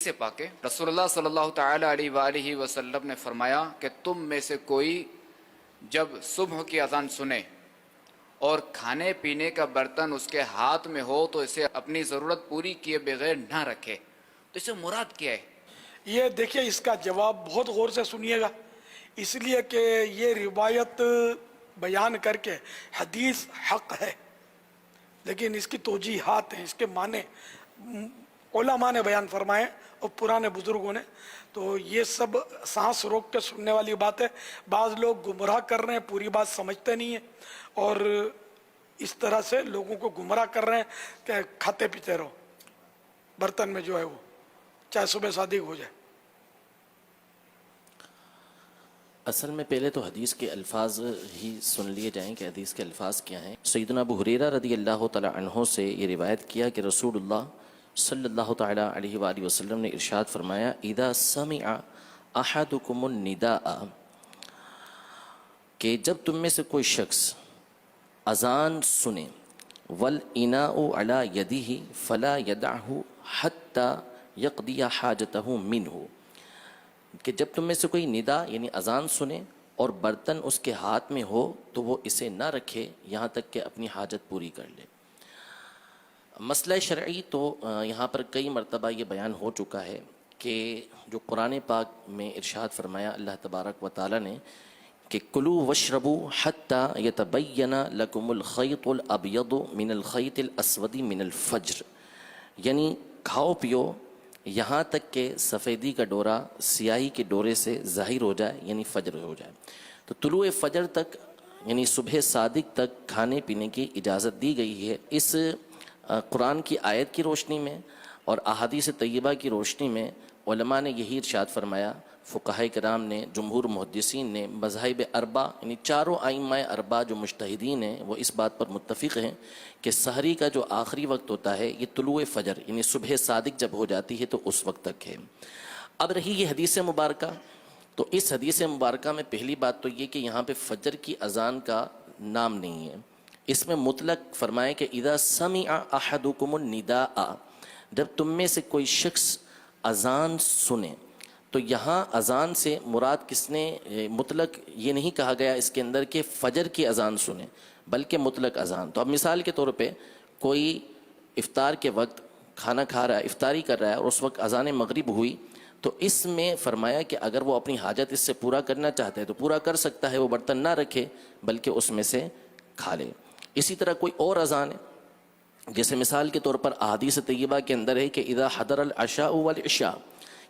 سے پاکے رسول اللہ صلی اللہ تعالی علیہ وآلہ وسلم نے فرمایا کہ تم میں سے کوئی جب صبح کی اذان سنے اور کھانے پینے کا برتن اس کے ہاتھ میں ہو تو اسے اپنی ضرورت پوری کیے بغیر نہ رکھے، تو اسے مراد کیا ہے؟ یہ دیکھیے اس کا جواب بہت غور سے سنیے گا، اس لیے کہ یہ روایت بیان کر کے حدیث حق ہے، لیکن اس کی توجیحات ہیں، اس کے معنی علماء نے بیان فرمائے اور پرانے بزرگوں نے، تو یہ سب سانس روک کے سننے والی بات ہے۔ بعض لوگ گمراہ کر رہے ہیں، پوری بات سمجھتے نہیں ہیں اور اس طرح سے لوگوں کو گمراہ کر رہے ہیں کہ کھاتے پیتے رہو برتن میں جو ہے وہ، چاہے صبح صادق ہو جائے۔ اصل میں پہلے تو حدیث کے الفاظ ہی سن لیے جائیں کہ حدیث کے الفاظ کیا ہیں۔ سیدنا ابو ہریرہ رضی اللہ تعالی عنہ سے یہ روایت کیا کہ رسول اللہ صلی اللہ تعالی علیہ وآلہ وسلم نے ارشاد فرمایا اذا سمع احدکم النداء، کہ جب تم میں سے کوئی شخص اذان سنے، والاناء علی یدہ فلا یدعہ حتی یقضی حاجتہ منہ، کہ جب تم میں سے کوئی ندا یعنی اذان سنے اور برتن اس کے ہاتھ میں ہو تو وہ اسے نہ رکھے یہاں تک کہ اپنی حاجت پوری کر لے۔ مسئلہ شرعی تو یہاں پر کئی مرتبہ یہ بیان ہو چکا ہے کہ جو قرآن پاک میں ارشاد فرمایا اللہ تبارک و تعالی نے کہ کلوا واشربوا حتی یتبین لکم الخیط الابیض من الخیط الاسود من الفجر، یعنی کھاؤ پیو یہاں تک کہ سفیدی کا ڈورا سیاہی کے ڈورے سے ظاہر ہو جائے، یعنی فجر ہو جائے۔ تو طلوع فجر تک یعنی صبح صادق تک کھانے پینے کی اجازت دی گئی ہے۔ اس قرآن کی آیت کی روشنی میں اور احادیث طیبہ کی روشنی میں علماء نے یہی ارشاد فرمایا، فقہاء کرام نے، جمہور محدثین نے، مذاہب اربع یعنی چاروں ائمہ اربع جو مجتہدین ہیں وہ اس بات پر متفق ہیں کہ سحری کا جو آخری وقت ہوتا ہے یہ طلوع فجر یعنی صبح صادق جب ہو جاتی ہے تو اس وقت تک ہے۔ اب رہی یہ حدیث مبارکہ، تو اس حدیث مبارکہ میں پہلی بات تو یہ کہ یہاں پہ فجر کی اذان کا نام نہیں ہے، اس میں مطلق فرمائے کہ اذا سمع احدکم النداء، جب تم میں سے کوئی شخص اذان سنے، تو یہاں اذان سے مراد کس نے، مطلق یہ نہیں کہا گیا اس کے اندر کہ فجر کی اذان سنے بلکہ مطلق اذان۔ تو اب مثال کے طور پہ کوئی افطار کے وقت کھانا کھا رہا ہے، افطاری کر رہا ہے اور اس وقت اذان مغرب ہوئی، تو اس میں فرمایا کہ اگر وہ اپنی حاجت اس سے پورا کرنا چاہتا ہے تو پورا کر سکتا ہے، وہ برتن نہ رکھے بلکہ اس میں سے کھا لے۔ اسی طرح کوئی اور اذان ہے، جیسے مثال کے طور پر احادیث طیبہ کے اندر ہے کہ اذا حضر العشاء والعشاء،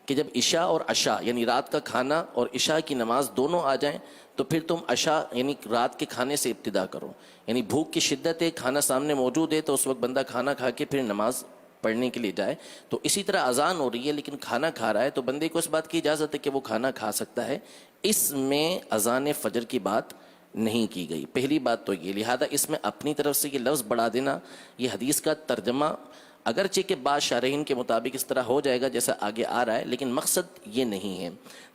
کہ جب عشاء اور عشاء یعنی رات کا کھانا اور عشاء کی نماز دونوں آ جائیں تو پھر تم عشاء یعنی رات کے کھانے سے ابتدا کرو، یعنی بھوک کی شدت ہے، کھانا سامنے موجود ہے تو اس وقت بندہ کھانا کھا کے پھر نماز پڑھنے کے لیے جائے۔ تو اسی طرح اذان ہو رہی ہے لیکن کھانا کھا رہا ہے تو بندے کو اس بات کی اجازت ہے کہ وہ کھانا کھا سکتا ہے، اس میں اذان فجر کی بات نہیں کی گئی۔ پہلی بات تو یہ، لہذا اس میں اپنی طرف سے یہ لفظ بڑھا دینا، یہ حدیث کا ترجمہ اگرچہ کہ بعض شارحین کے مطابق اس طرح ہو جائے گا جیسا آگے آ رہا ہے، لیکن مقصد یہ نہیں ہے۔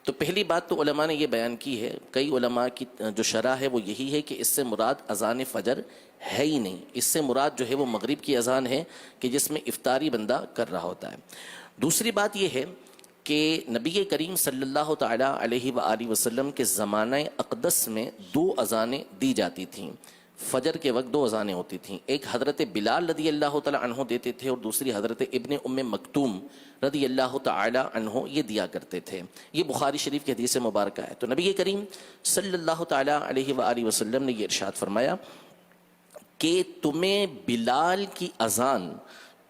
تو پہلی بات تو علماء نے یہ بیان کی ہے، کئی علماء کی جو شرح ہے وہ یہی ہے کہ اس سے مراد اذان فجر ہے ہی نہیں، اس سے مراد جو ہے وہ مغرب کی اذان ہے کہ جس میں افطاری بندہ کر رہا ہوتا ہے۔ دوسری بات یہ ہے کہ نبی کریم صلی اللہ تعالی علیہ وآلہ وسلم کے زمانہ اقدس میں دو اذانیں دی جاتی تھیں، فجر کے وقت دو اذانیں ہوتی تھیں، ایک حضرت بلال رضی اللہ تعالی عنہ دیتے تھے اور دوسری حضرت ابن ام مکتوم رضی اللہ تعالی عنہ یہ دیا کرتے تھے۔ یہ بخاری شریف کی حدیث مبارکہ ہے۔ تو نبی کریم صلی اللہ تعالی علیہ وآلہ وسلم نے یہ ارشاد فرمایا کہ تمہیں بلال کی اذان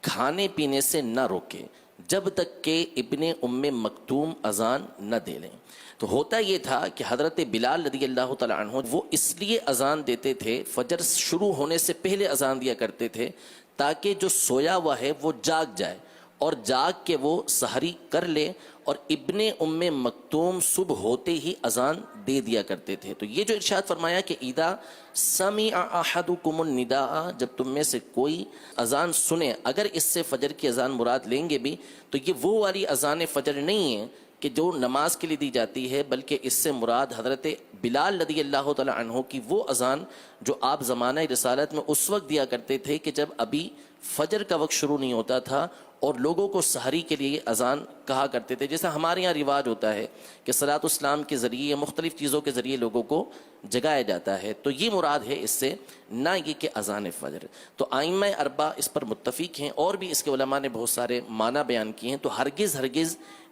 کھانے پینے سے نہ روکے جب تک کہ ابن ام مکتوم اذان نہ دے لیں۔ تو ہوتا یہ تھا کہ حضرت بلال رضی اللہ تعالی عنہ وہ اس لیے اذان دیتے تھے، فجر شروع ہونے سے پہلے اذان دیا کرتے تھے تاکہ جو سویا ہوا ہے وہ جاگ جائے اور جاگ کے وہ سحری کر لے، اور ابن ام مکتوم صبح ہوتے ہی اذان دے دیا کرتے تھے۔ تو یہ جو ارشاد فرمایا کہ اذا سمع احدکم النداء، جب تم میں سے کوئی اذان سنے، اگر اس سے فجر کی اذان مراد لیں گے بھی تو یہ وہ والی اذان فجر نہیں ہے کہ جو نماز کے لیے دی جاتی ہے، بلکہ اس سے مراد حضرت بلال رضی اللہ تعالی عنہ کی وہ اذان جو آپ زمانہ رسالت میں اس وقت دیا کرتے تھے کہ جب ابھی فجر کا وقت شروع نہیں ہوتا تھا اور لوگوں کو سحری کے لیے اذان کہا کرتے تھے. جیسا ہمارے یہاں رواج ہوتا ہے کہ صلاۃ الاسلام کے ذریعے یا مختلف چیزوں کے ذریعے لوگوں کو جگایا جاتا ہے, تو یہ مراد ہے اس سے, نہ یہ کہ اذان فجر. تو ائمہ اربعہ اس پر متفق ہیں, اور بھی اس کے علماء نے بہت سارے معنی بیان کیے ہیں. تو ہرگز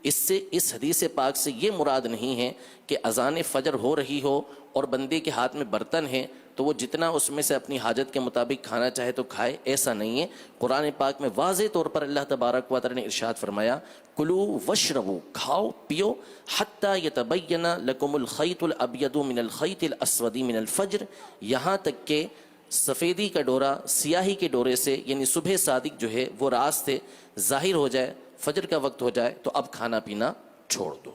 اس سے, اس حدیث پاک سے یہ مراد نہیں ہے کہ اذان فجر ہو رہی ہو اور بندے کے ہاتھ میں برتن ہے تو وہ جتنا اس میں سے اپنی حاجت کے مطابق کھانا چاہے تو کھائے, ایسا نہیں ہے. قرآن پاک میں واضح طور پر اللہ تبارک و تعالی نے ارشاد فرمایا, کلو وشربو, کھاؤ پیو, حتی یتبین لکم الخیط الابیض من الخیط الاسود من الفجر, یہاں تک کہ سفیدی کا ڈورا سیاہی کے ڈورے سے, یعنی صبح صادق جو ہے وہ راست سے ظاہر ہو جائے, فجر کا وقت ہو جائے تو اب کھانا پینا چھوڑ دو.